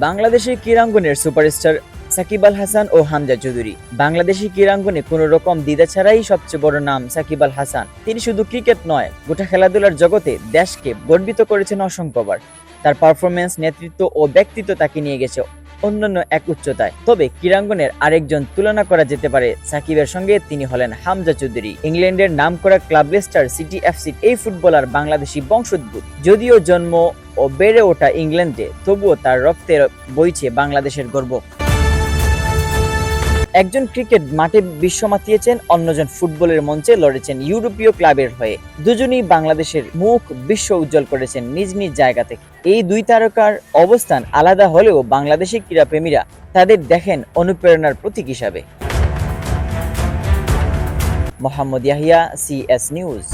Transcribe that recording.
বাংলাদেশের ক্রীড়াঙ্গনের সুপারস্টার সাকিব আল হাসান ও হামজা চৌধুরী। বাংলাদেশি ক্রীড়াঙ্গনে কোনো রকম দ্বিধা ছাড়াই সবচেয়ে বড় নাম সাকিব আল হাসান। তিনি শুধু ক্রিকেট নয়, গোটা খেলাধুলার জগতে দেশকে গর্বিত করেছেন অসংখ্যবার। তার পারফরমেন্স, নেতৃত্ব ও ব্যক্তিত্ব তাকে নিয়ে গেছে অন্যান্য এক উচ্চতায়। তবে ক্রীড়াঙ্গনের আরেকজন তুলনা করা যেতে পারে সাকিবের সঙ্গে, তিনি হলেন হামজা চৌধুরী। ইংল্যান্ডের নামকরা ক্লাব লেস্টার সিটি এফসির এই ফুটবলার বাংলাদেশি বংশোদ্ভূত। যদিও জন্ম ও বেড়ে ওঠা ইংল্যান্ডে, তবুও তার রক্তে বইছে বাংলাদেশের গর্ব। একজন ক্রিকেট মাঠে বিশ্ব মাতিয়েছেন, অন্যজন ফুটবলের মঞ্চে লড়েছেন ইউরোপীয় ক্লাবের হয়ে। দুজনেই বাংলাদেশের মুখ বিশ্ব উজ্জ্বল করেছেন নিজ নিজ জায়গা থেকে। এই দুই তারকার অবস্থান আলাদা হলেও বাংলাদেশি ক্রীড়াপ্রেমীরা তাদের দেখেন অনুপ্রেরণার প্রতীক হিসাবে। Mohammad Yahya, CS news.